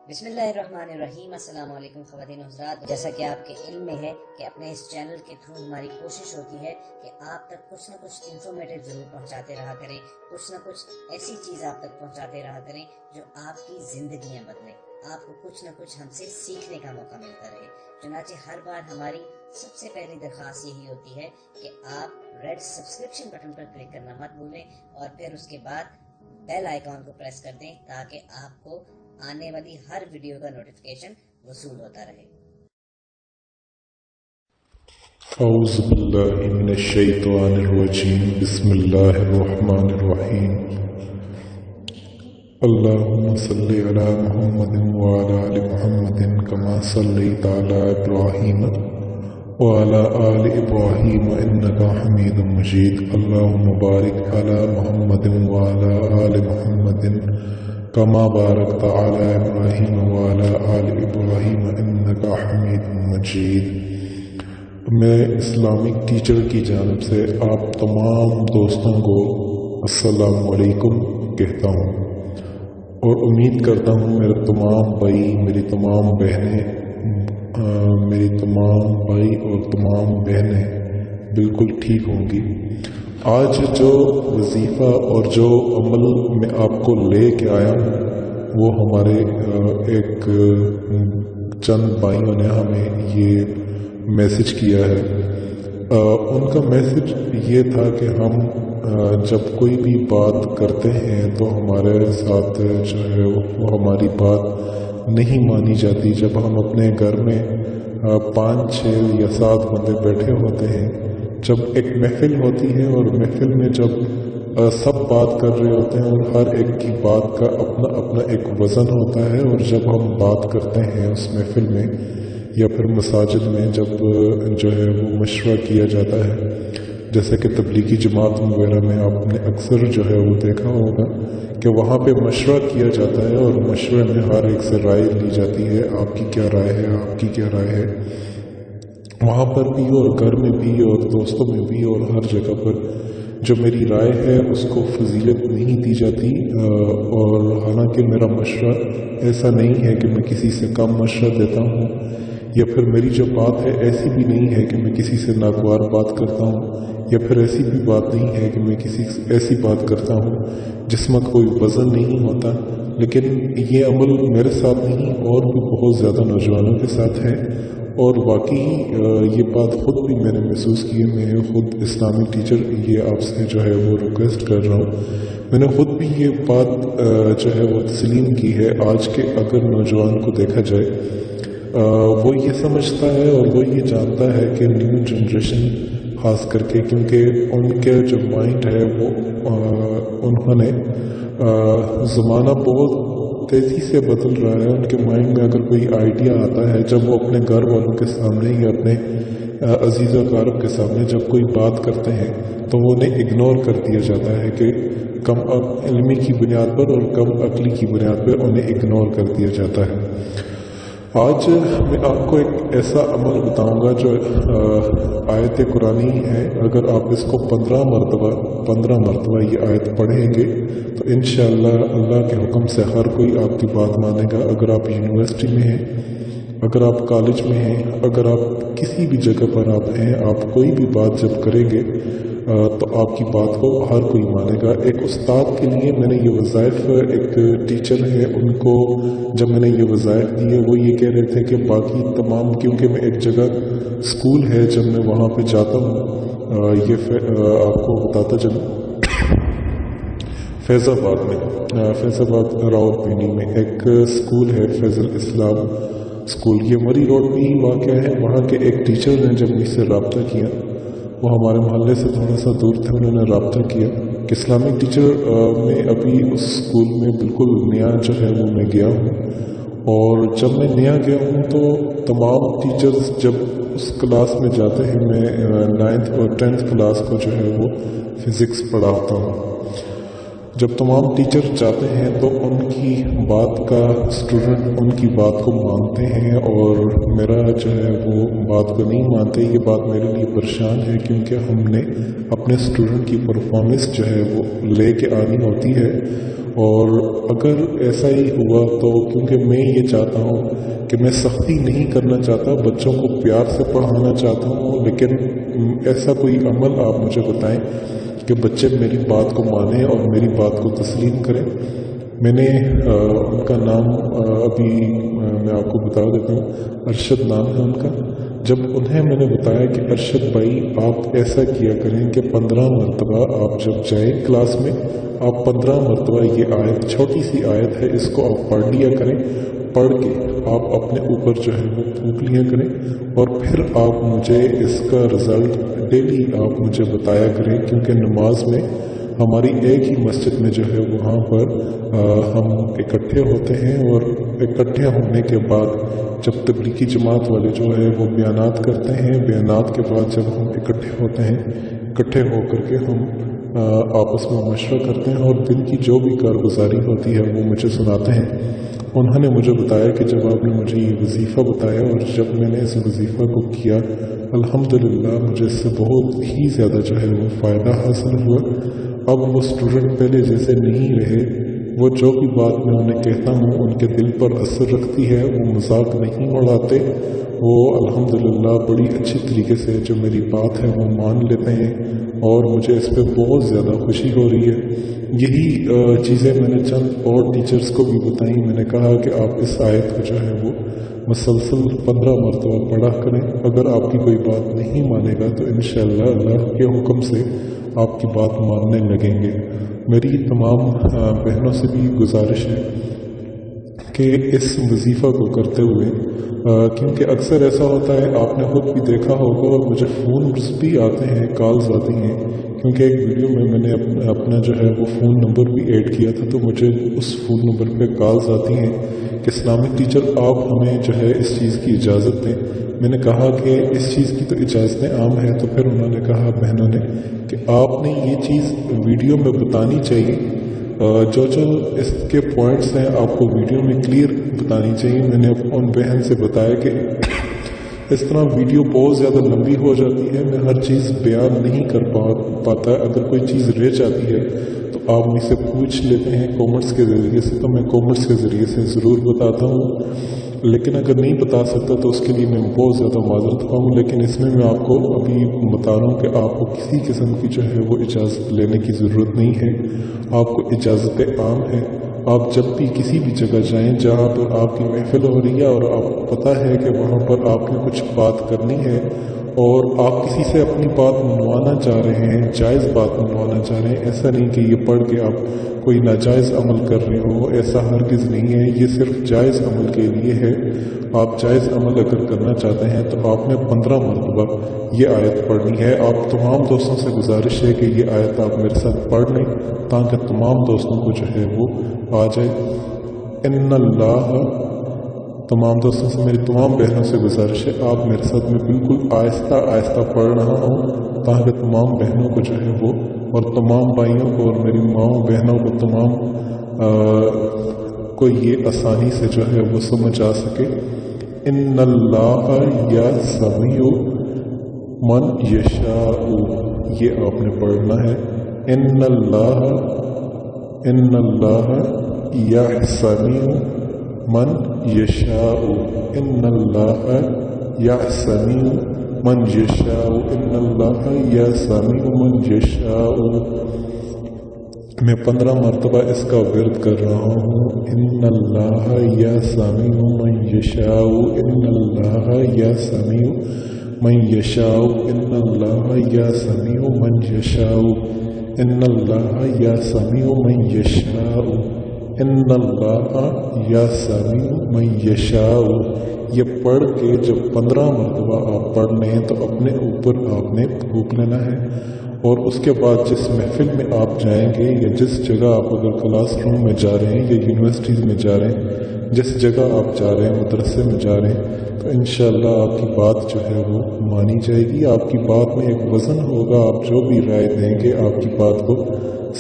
بسم اللہ الرحمن الرحیم۔ السلام علیکم خواتین و حضرات، جیسا کہ آپ کے علم میں ہے کہ اپنے اس چینل کے تھرو ہماری کوشش ہوتی ہے کہ آپ تک کچھ نہ کچھ انفارمیٹیو ضرور پہنچاتے رہا کریں، کچھ نہ کچھ ایسی چیز آپ تک پہنچاتے رہا کریں جو آپ کی زندگیاں بدلیں، آپ کو کچھ نہ کچھ ہم سے سیکھنے کا موقع ملتا رہے۔ چنانچہ ہر بار ہماری سب سے پہلی درخواست یہی ہوتی ہے کہ آپ ریڈ سبسکرپشن بٹن پر کلک کرنا مت بھولیں اور پھر اس کے بعد بیل آئیکن کو پریس کر دیں تاکہ آپ کو آنے والی ہر ویڈیو کا نوٹیفیکیشن وصول ہوتا رہے۔ اعوذ باللہ من الشیطان الرجیم، بسم اللہ الرحمن الرحیم۔ اللہم صلی علی محمد وعلی آل محمد کما صلیت علی ابراہیم وعلی آل ابراہیم انکا حمید مجید۔ اللہم بارک علی محمد وعلی آل محمد کما بارکت علی ابراہیم وعلی آل ابراہیم انکا حمید مجید۔ میں اسلامک ٹیچر کی جانب سے آپ تمام دوستوں کو السلام علیکم کہتا ہوں، اور امید کرتا ہوں میرے تمام بھائی، میری تمام بہنیں، میری تمام بھائی اور تمام بہنیں بالکل ٹھیک ہوں گی۔ آج جو وظیفہ اور جو عمل میں آپ کو لے کے آیا ہوں وہ ہمارے ایک چند بھائیوں نے ہمیں یہ میسج کیا ہے۔ ان کا میسج یہ تھا کہ ہم جب کوئی بھی بات کرتے ہیں تو ہمارے ساتھ جو ہے وہ ہماری بات نہیں مانی جاتی۔ جب ہم اپنے گھر میں 5، 6 یا 7 بندے بیٹھے ہوتے ہیں، جب ایک محفل ہوتی ہے اور محفل میں جب سب بات کر رہے ہوتے ہیں اور ہر ایک کی بات کا اپنا اپنا ایک وزن ہوتا ہے، اور جب ہم بات کرتے ہیں اس محفل میں یا پھر مساجد میں جب جو ہے وہ مشورہ کیا جاتا ہے، جیسے کہ تبلیغی جماعت وغیرہ میں آپ نے اکثر جو ہے وہ دیکھا ہوگا کہ وہاں پہ مشورہ کیا جاتا ہے اور مشورے میں ہر ایک سے رائے لی جاتی ہے، آپ کی کیا رائے ہے، آپ کی کیا رائے ہے۔ وہاں پر بھی اور گھر میں بھی اور دوستوں میں بھی اور ہر جگہ پر جو میری رائے ہے اس کو فضیلت نہیں دی جاتی، اور حالانکہ میرا مشورہ ایسا نہیں ہے کہ میں کسی سے کم مشورہ دیتا ہوں، یا پھر میری جو بات ہے ایسی بھی نہیں ہے کہ میں کسی سے ناگوار بات کرتا ہوں، یا پھر ایسی بھی بات نہیں ہے کہ میں کسی سے ایسی بات کرتا ہوں جس میں کوئی وزن نہیں ہوتا۔ لیکن یہ عمل میرے ساتھ نہیں اور بھی بہت زیادہ نوجوانوں کے ساتھ ہے، اور واقعی یہ بات خود بھی میں نے محسوس کی ہے۔ میں خود اسلامک ٹیچر یہ آپ سے جو ہے وہ ریکویسٹ کر رہا ہوں، میں نے خود بھی یہ بات جو ہے وہ تسلیم کی ہے۔ آج کے اگر نوجوان کو دیکھا جائے، وہ یہ سمجھتا ہے اور وہ یہ جانتا ہے کہ نیو جنریشن خاص کر کے، کیونکہ ان کے جو مائنڈ ہے وہ انہوں نے زمانہ بہت تیزی سے بدل رہا ہے۔ ان کے مائنڈ میں اگر کوئی آئیڈیا آتا ہے، جب وہ اپنے گھر والوں کے سامنے یا اپنے عزیز و اقارب کے سامنے جب کوئی بات کرتے ہیں تو وہ انہیں اگنور کر دیا جاتا ہے کہ کم علمی کی بنیاد پر اور کم عقلی کی بنیاد پر انہیں اگنور کر دیا جاتا ہے۔ آج میں آپ کو ایک ایسا عمل بتاؤں گا جو آیت قرآنی ہے۔ اگر آپ اس کو 15 مرتبہ یہ آیت پڑھیں گے تو انشاءاللہ اللہ کے حکم سے ہر کوئی آپ کی بات مانے گا۔ اگر آپ یونیورسٹی میں ہیں، اگر آپ کالج میں ہیں، اگر آپ کسی بھی جگہ پر آپ ہیں، آپ کوئی بھی بات جب کریں گے تو آپ کی بات کو ہر کوئی مانے گا۔ ایک استاد کے لیے میں نے یہ وظائف، ایک ٹیچر ہے ان کو جب میں نے یہ وظائف دیے، وہ یہ کہہ رہے تھے کہ باقی تمام، کیونکہ میں ایک جگہ اسکول ہے جب میں وہاں پہ جاتا ہوں، یہ آپ کو بتاتا چلوں، فیض آباد راولپنڈی میں ایک اسکول ہے فیض الاسلام اسکول، یہ مری روڈ میں ہی واقع ہے۔ وہاں کے ایک ٹیچر نے جب مجھ سے رابطہ کیا، وہ ہمارے محلے سے تھوڑا سا دور تھے، انہوں نے رابطہ کیا کہ اسلامک ٹیچر میں ابھی اس اسکول میں بالکل نیا جو ہے وہ میں گیا ہوں، اور جب میں نیا گیا ہوں تو تمام ٹیچرز جب اس کلاس میں جاتے ہیں، میں 9th اور 10th کلاس کو جو ہے وہ فزکس پڑھاتا ہوں، جب تمام ٹیچر جاتے ہیں تو ان کی بات کا اسٹوڈنٹ ان کی بات کو مانتے ہیں، اور میرا جو ہے وہ بات کو نہیں مانتے۔ یہ بات میرے لیے پریشان ہے، کیونکہ ہم نے اپنے اسٹوڈنٹ کی پرفارمنس جو ہے وہ لے کے آنی ہوتی ہے، اور اگر ایسا ہی ہوا تو کیونکہ میں یہ چاہتا ہوں کہ میں سختی نہیں کرنا چاہتا، بچوں کو پیار سے پڑھانا چاہتا ہوں، لیکن ایسا کوئی عمل آپ مجھے بتائیں کہ بچے میری بات کو مانیں اور میری بات کو تسلیم کریں۔ میں نے ان کا نام ابھی میں آپ کو بتا دیتا ہوں، ارشد نام ہے ان کا۔ جب انہیں میں نے بتایا کہ ارشد بھائی آپ ایسا کیا کریں کہ 15 مرتبہ آپ جب جائیں کلاس میں، آپ 15 مرتبہ یہ آیت، چھوٹی سی آیت ہے، اس کو آپ پڑھ لیا کریں، پڑھ کے آپ اپنے اوپر جو ہے وہ پھونک لیا کریں، اور پھر آپ مجھے اس کا رزلٹ ڈیلی آپ مجھے بتایا کریں، کیونکہ نماز میں ہماری ایک ہی مسجد میں جو ہے وہاں پر ہم اکٹھے ہوتے ہیں، اور اکٹھے ہونے کے بعد جب تبلیغی جماعت والے جو ہے وہ بیانات کرتے ہیں، بیانات کے بعد جب ہم اکٹھے ہوتے ہیں، اکٹھے ہو کر کے ہم آپس میں مشورہ کرتے ہیں اور دل کی جو بھی کارگزاری ہوتی ہے وہ مجھے سناتے ہیں۔ انہوں نے مجھے بتایا کہ جب آپ نے مجھے یہ وظیفہ بتایا اور جب میں نے اس وظیفہ کو کیا، الحمدللہ مجھے اس سے بہت ہی زیادہ جو ہے وہ فائدہ حاصل ہوا۔ اب وہ اسٹوڈنٹ پہلے جیسے نہیں رہے، وہ جو بھی بات میں انہیں کہتا ہوں ان کے دل پر اثر رکھتی ہے، وہ مذاق نہیں اڑاتے، وہ الحمدللہ بڑی اچھی طریقے سے جو میری بات ہے وہ مان لیتے ہیں، اور مجھے اس پہ بہت زیادہ خوشی ہو رہی ہے۔ یہی چیزیں میں نے چند اور ٹیچرز کو بھی بتائیں، میں نے کہا کہ آپ اس آیت کو جو ہے وہ مسلسل 15 مرتبہ پڑھا کریں، اگر آپ کی کوئی بات نہیں مانے گا تو انشاءاللہ اللہ کے حکم سے آپ کی بات ماننے لگیں گے۔ میری تمام بہنوں سے بھی گزارش ہے کہ اس وظیفہ کو کرتے ہوئے، کیونکہ اکثر ایسا ہوتا ہے، آپ نے خود بھی دیکھا ہوگا، اور مجھے فونز بھی آتے ہیں، کالز آتی ہیں، کیونکہ ایک ویڈیو میں میں نے اپنا جو ہے وہ فون نمبر بھی ایڈ کیا تھا، تو مجھے اس فون نمبر پہ کالز آتی ہیں کہ اسلامک ٹیچر آپ ہمیں جو ہے اس چیز کی اجازت دیں۔ میں نے کہا کہ اس چیز کی تو اجازتیں عام ہیں، تو پھر انہوں نے کہا بہنوں نے کہ آپ نے یہ چیز ویڈیو میں بتانی چاہیے، جو اس کے پوائنٹس ہیں آپ کو ویڈیو میں کلیئر بتانی چاہیے۔ میں نے ان بہن سے بتایا کہ اس طرح ویڈیو بہت زیادہ لمبی ہو جاتی ہے، میں ہر چیز بیان نہیں کر پاتا، اگر کوئی چیز رہ جاتی ہے تو آپ مجھ سے پوچھ لیتے ہیں کومنٹس کے ذریعے سے، تو میں کومنٹس کے ذریعے سے ضرور بتاتا ہوں، لیکن اگر نہیں بتا سکتا تو اس کے لیے میں بہت زیادہ معذرت خواہ ہوں۔ لیکن اس میں آپ کو ابھی بتا رہا ہوں کہ آپ کو کسی قسم کی جو ہے وہ اجازت لینے کی ضرورت نہیں ہے، آپ کو اجازت عام ہے۔ آپ جب بھی کسی بھی جگہ جائیں جہاں پر آپ کی محفل ہو رہی ہے اور آپ کو پتہ ہے کہ وہاں پر آپ نے کچھ بات کرنی ہے، اور آپ کسی سے اپنی بات منوانا چاہ رہے ہیں، جائز بات منوانا چاہ رہے ہیں، ایسا نہیں کہ یہ پڑھ کے آپ کوئی ناجائز عمل کر رہے ہو، ایسا ہرگز نہیں ہے، یہ صرف جائز عمل کے لیے ہے۔ آپ جائز عمل اگر کرنا چاہتے ہیں تو آپ نے 15 مرتبہ یہ آیت پڑھنی ہے۔ آپ تمام دوستوں سے گزارش ہے کہ یہ آیت آپ میرے ساتھ پڑھ لیں تاکہ تمام دوستوں کو جو ہے وہ آ جائے۔ ان اللہ، تمام دوستوں سے، میری تمام بہنوں سے گزارش ہے آپ میرے ساتھ، میں بالکل آہستہ آہستہ پڑھ رہا ہوں تاکہ تمام بہنوں کو جو ہے وہ، اور تمام بھائیوں کو اور میری ماؤں بہنوں کو، تمام کو یہ آسانی سے جو ہے وہ سمجھ آ سکے۔ ان اللہ یسمیع من یشاء، یہ آپ نے پڑھنا ہے۔ ان اللہ یسمیع من یشاء، ان اللہ یسمیع من یشاء، ان اللہ یسمیع من یشاء۔ میں 15 مرتبہ اس کا ورد کر رہا ہوں۔ ان اللہ یسمیع من یشاء، ان اللہ یسمیع من یشاء، ان اللہ یسمیع من یشاء، ان اللہ یسمیع من یشاء، ان اللہ یسمیع من یشاء۔ یہ پڑھ کے جب 15 مرتبہ آپ پڑھ لیں تو اپنے اوپر آپ نے پھونک لینا ہے، اور اس کے بعد جس محفل میں آپ جائیں گے یا جس جگہ آپ اگر کلاس روم میں جا رہے ہیں یا یونیورسٹیز میں جا رہے ہیں، جس جگہ آپ جا رہے ہیں، مدرسے میں جا رہے ہیں، تو انشاءاللہ آپ کی بات جو ہے وہ مانی جائے گی۔ آپ کی بات میں ایک وزن ہوگا، آپ جو بھی رائے دیں گے آپ کی بات کو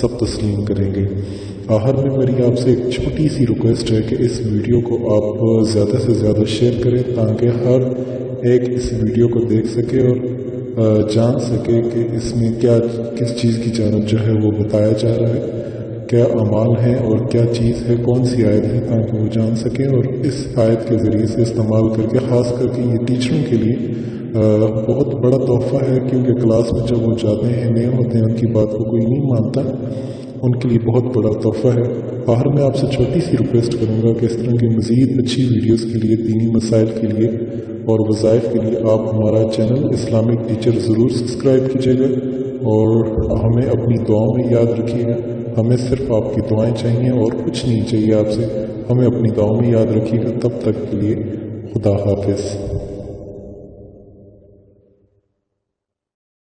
سب تسلیم کریں گے۔ آخر میں میری آپ سے ایک چھوٹی سی ریکویسٹ ہے کہ اس ویڈیو کو آپ زیادہ سے زیادہ شیئر کریں تاکہ ہر ایک اس ویڈیو کو دیکھ سکے اور جان سکے کہ اس میں کیا، کس چیز کی جانب جو ہے وہ بتایا جا رہا ہے، کیا اعمال ہیں اور کیا چیز ہے، کون سی آیت ہے، تاکہ وہ جان سکیں اور اس آیت کے ذریعے سے استعمال کر کے، خاص کر کے یہ ٹیچروں کے لیے بہت بڑا تحفہ ہے، کیونکہ کلاس میں جب وہ جاتے ہیں نئے ہوتے ہیں، ان کی بات کو کوئی نہیں مانتا، ان کے لیے بہت بڑا تحفہ ہے۔ باہر میں آپ سے چھوٹی سی ریکویسٹ کروں گا کہ اس طرح کی مزید اچھی ویڈیوز کے لیے، دینی مسائل کے لیے اور وظائف کے لیے آپ ہمارا چینل اسلامک ٹیچر ضرور سبسکرائب کیجیے گا، اور ہمیں اپنی دعاؤں میں یاد رکھیے گا۔ ہمیں صرف آپ کی دعائیں چاہیے اور کچھ نہیں چاہیے آپ سے، ہمیں اپنی دعاؤں میں یاد رکھیے گا۔ تب تک کے لیے خدا حافظ۔